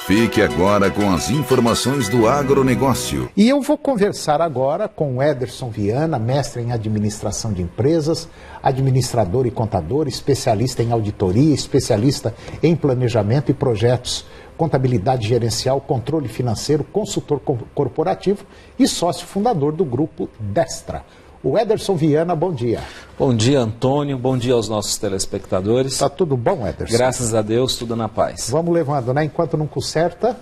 Fique agora com as informações do agronegócio. E eu vou conversar agora com o Ederson Viana, mestre em administração de empresas, administrador e contador, especialista em auditoria, especialista em planejamento e projetos, contabilidade gerencial, controle financeiro, consultor corporativo e sócio fundador do grupo Destra. O Ederson Viana, bom dia. Bom dia, Antônio. Bom dia aos nossos telespectadores. Está tudo bom, Ederson? Graças a Deus, tudo na paz. Vamos levando, né? Enquanto não conserta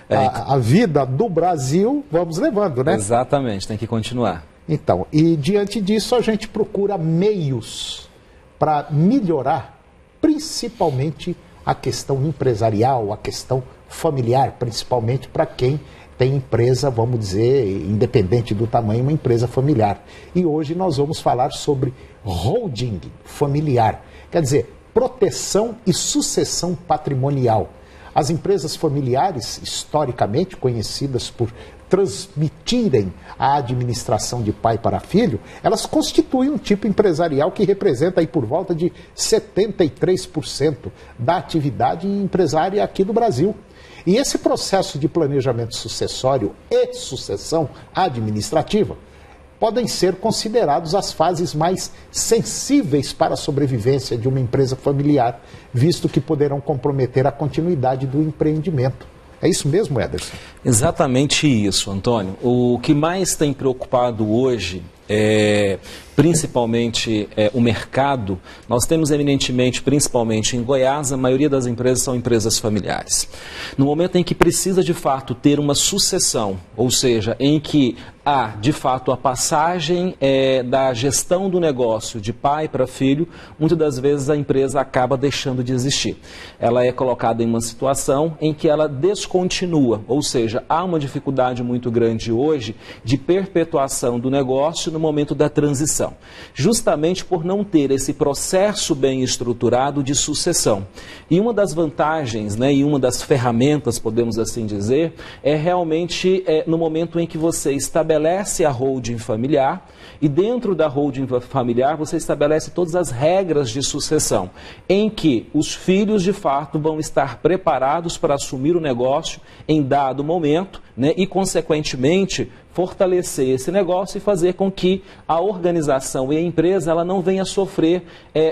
a vida do Brasil, vamos levando, né? Exatamente, tem que continuar. Então, e diante disso a gente procura meios para melhorar, principalmente a questão empresarial, a questão familiar, principalmente para quem tem empresa, vamos dizer, independente do tamanho, uma empresa familiar. E hoje nós vamos falar sobre holding familiar, quer dizer, proteção e sucessão patrimonial. As empresas familiares, historicamente conhecidas por transmitirem a administração de pai para filho, elas constituem um tipo empresarial que representa aí por volta de 73% da atividade empresária aqui do Brasil. E esse processo de planejamento sucessório e sucessão administrativa podem ser considerados as fases mais sensíveis para a sobrevivência de uma empresa familiar, visto que poderão comprometer a continuidade do empreendimento. É isso mesmo, Ederson? Exatamente isso, Antônio. O que mais tem preocupado hoje principalmente o mercado. Nós temos eminentemente, principalmente em Goiás, a maioria das empresas são empresas familiares. No momento em que precisa de fato ter uma sucessão, ou seja, em que há de fato a passagem da gestão do negócio de pai para filho, muitas das vezes a empresa acaba deixando de existir. Ela é colocada em uma situação em que ela descontinua, ou seja, há uma dificuldade muito grande hoje de perpetuação do negócio no momento da transição, justamente por não ter esse processo bem estruturado de sucessão. E uma das vantagens, e uma das ferramentas, podemos assim dizer, é realmente no momento em que você estabelece a holding familiar e dentro da holding familiar você estabelece todas as regras de sucessão, em que os filhos de fato vão estar preparados para assumir o negócio em dado momento, e consequentemente fortalecer esse negócio e fazer com que a organização e a empresa ela não venha sofrer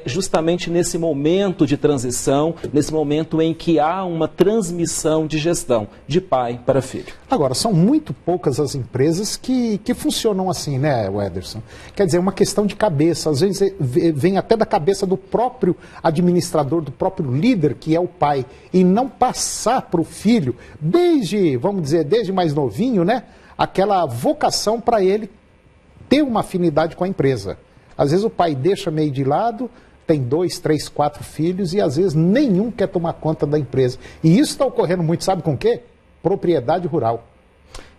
justamente nesse momento de transição, nesse momento em que há uma transmissão de gestão de pai para filho. Agora, são muito poucas as empresas que funcionam assim, né, Ederson? Quer dizer, uma questão de cabeça, às vezes vem até da cabeça do próprio administrador, do próprio líder, que é o pai, e não passar para o filho, vamos dizer, desde mais novinho, aquela vocação para ele ter uma afinidade com a empresa. Às vezes o pai deixa meio de lado, tem 2, 3, 4 filhos e às vezes nenhum quer tomar conta da empresa. E isso está ocorrendo muito, sabe com o quê? Propriedade rural.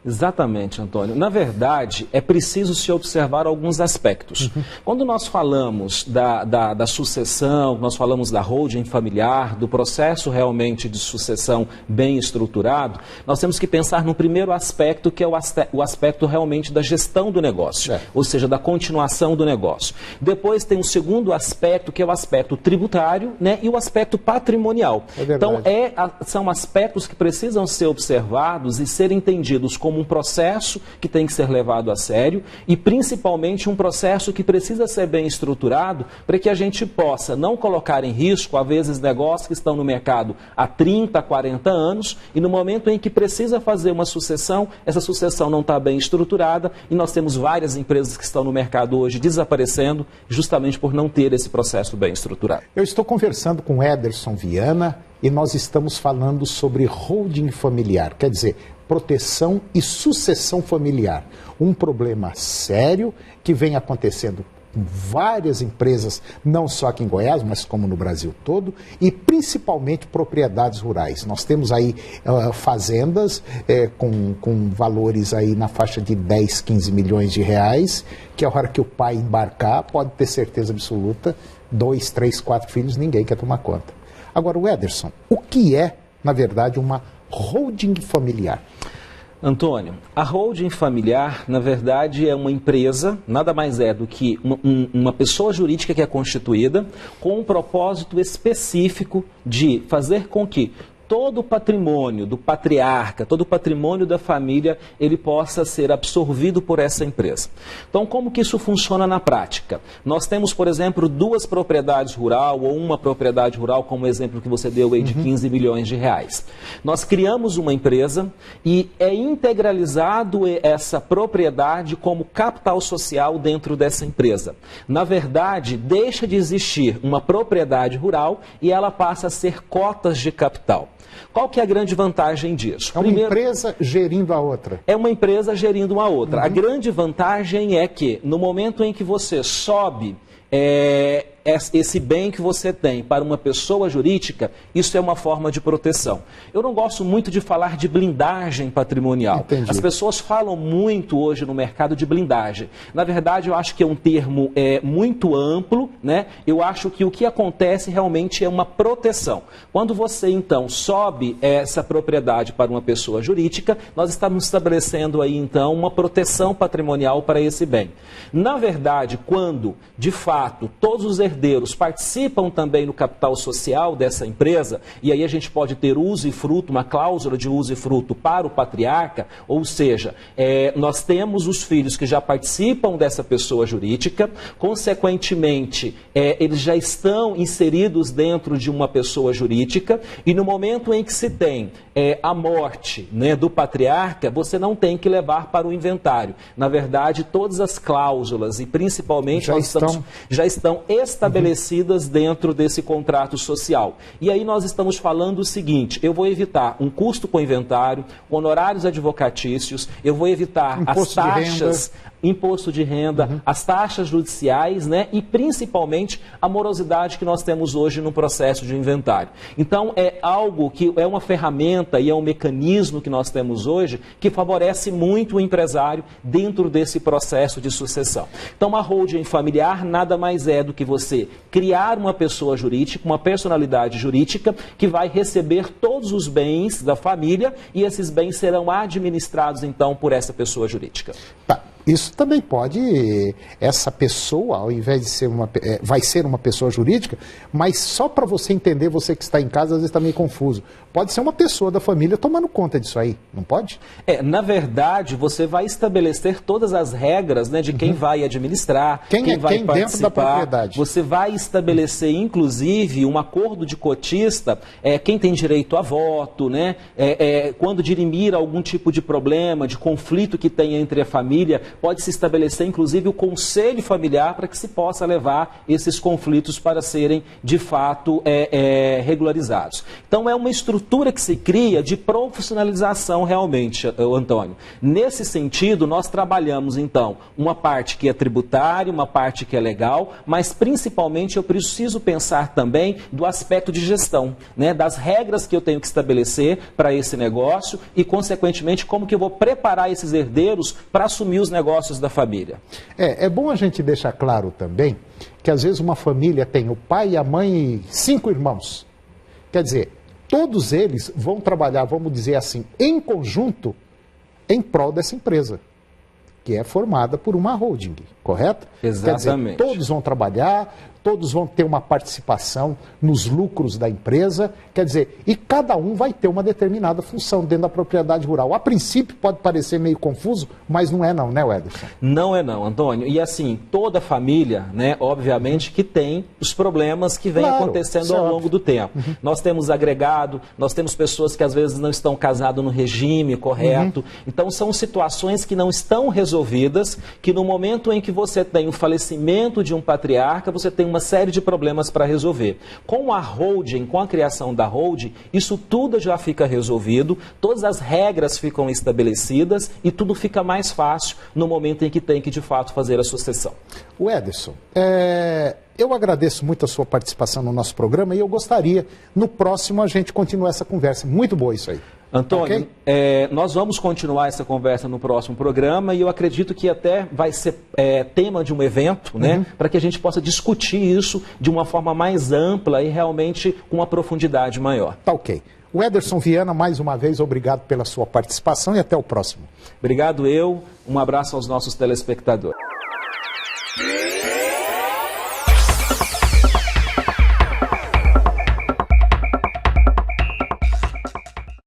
Exatamente, Antônio. Na verdade, é preciso se observar alguns aspectos. Quando nós falamos da sucessão, nós falamos da holding familiar, do processo realmente de sucessão bem estruturado, nós temos que pensar no primeiro aspecto, que é o aspecto realmente da gestão do negócio, ou seja, da continuação do negócio. Depois tem um segundo aspecto, que é o aspecto tributário, e o aspecto patrimonial. Então, são aspectos que precisam ser observados e ser entendidos como um processo que tem que ser levado a sério e principalmente um processo que precisa ser bem estruturado para que a gente possa não colocar em risco, às vezes, negócios que estão no mercado há 30, 40 anos e no momento em que precisa fazer uma sucessão, essa sucessão não está bem estruturada e nós temos várias empresas que estão no mercado hoje desaparecendo justamente por não ter esse processo bem estruturado. Eu estou conversando com Ederson Viana e nós estamos falando sobre holding familiar, quer dizer, proteção e sucessão familiar. Um problema sério que vem acontecendo com várias empresas, não só aqui em Goiás, mas como no Brasil todo, e principalmente propriedades rurais. Nós temos aí fazendas com valores aí na faixa de 10, 15 milhões de reais, que a hora que o pai embarcar, pode ter certeza absoluta, 2, 3, 4 filhos, ninguém quer tomar conta. Agora, o Ederson, o que é, na verdade, uma holding familiar? Antônio, a holding familiar, na verdade, é uma empresa, nada mais é do que uma pessoa jurídica que é constituída com um propósito específico de fazer com que todo o patrimônio do patriarca, todo o patrimônio da família, ele possa ser absorvido por essa empresa. Então, como que isso funciona na prática? Nós temos, por exemplo, 2 propriedades rurais ou uma propriedade rural, como o exemplo que você deu aí de 15 milhões de reais. Nós criamos uma empresa e é integralizado essa propriedade como capital social dentro dessa empresa. Na verdade, deixa de existir uma propriedade rural e ela passa a ser cotas de capital. Qual que é a grande vantagem disso? É uma empresa gerindo a outra. É uma empresa gerindo uma outra. A grande vantagem é que, no momento em que você sobe esse bem que você tem para uma pessoa jurídica, isso é uma forma de proteção. Eu não gosto muito de falar de blindagem patrimonial. Entendi. As pessoas falam muito hoje no mercado de blindagem. Na verdade, eu acho que é um termo muito amplo, né? Eu acho que o que acontece realmente é uma proteção. Quando você, então, sobe essa propriedade para uma pessoa jurídica, nós estamos estabelecendo aí, então, uma proteção patrimonial para esse bem. Na verdade, quando, de fato, todos os herdeiros participam também no capital social dessa empresa, e aí a gente pode ter uso e fruto, uma cláusula de uso e fruto para o patriarca, ou seja, nós temos os filhos que já participam dessa pessoa jurídica, consequentemente, eles já estão inseridos dentro de uma pessoa jurídica, e no momento em que se tem a morte, né, do patriarca, você não tem que levar para o inventário. Na verdade, todas as cláusulas, e principalmente já estão estabelecidas dentro desse contrato social. E aí nós estamos falando o seguinte: eu vou evitar um custo com o inventário, honorários advocatícios, eu vou evitar as taxas, imposto de renda, as taxas judiciais, né, e principalmente a morosidade que nós temos hoje no processo de inventário. Então é algo que é uma ferramenta e é um mecanismo que nós temos hoje que favorece muito o empresário dentro desse processo de sucessão. Então a holding familiar nada mais é do que você criar uma pessoa jurídica, uma personalidade jurídica que vai receber todos os bens da família e esses bens serão administrados então por essa pessoa jurídica. Tá. Isso também pode, essa pessoa, ao invés de ser vai ser uma pessoa jurídica, mas só para você entender, você que está em casa, às vezes está meio confuso. Pode ser uma pessoa da família tomando conta disso aí, não pode? Na verdade, você vai estabelecer todas as regras, né, de quem vai administrar, quem vai participar. Dentro da propriedade. Você vai estabelecer, inclusive, um acordo de cotista, quem tem direito a voto, né, quando dirimir algum tipo de problema, de conflito que tenha entre a família, pode se estabelecer, inclusive, o conselho familiar para que se possa levar esses conflitos para serem, de fato, regularizados. Então, é uma estrutura que se cria de profissionalização realmente, Antônio. Nesse sentido, nós trabalhamos, então, uma parte que é tributária, uma parte que é legal, mas, principalmente, eu preciso pensar também do aspecto de gestão, né, das regras que eu tenho que estabelecer para esse negócio e, consequentemente, como que eu vou preparar esses herdeiros para assumir os negócios da família. É bom a gente deixar claro também que às vezes uma família tem o pai, a mãe e 5 irmãos. Quer dizer, todos eles vão trabalhar, vamos dizer assim, em conjunto em prol dessa empresa, que é formada por uma holding, correto? Exatamente. Quer dizer, todos vão trabalhar, todos vão ter uma participação nos lucros da empresa, quer dizer, e cada um vai ter uma determinada função dentro da propriedade rural. A princípio pode parecer meio confuso, mas não é não, né, Wederson? Não é não, Antônio. E assim, toda família, né, obviamente que tem os problemas que vêm acontecendo ao longo do tempo. Nós temos agregado, nós temos pessoas que às vezes não estão casadas no regime correto. Então são situações que não estão resolvidas, que no momento em que você tem o falecimento de um patriarca, você tem uma série de problemas para resolver. Com a holding, com a criação da holding, isso tudo já fica resolvido, todas as regras ficam estabelecidas e tudo fica mais fácil no momento em que tem que, de fato, fazer a sucessão. Wederson, eu agradeço muito a sua participação no nosso programa e eu gostaria, no próximo, a gente continuar essa conversa. Muito boa isso aí. Antônio, nós vamos continuar essa conversa no próximo programa e eu acredito que até vai ser tema de um evento, né, para que a gente possa discutir isso de uma forma mais ampla e realmente com uma profundidade maior. Tá ok. Wederson Viana, mais uma vez, obrigado pela sua participação e até o próximo. Obrigado um abraço aos nossos telespectadores.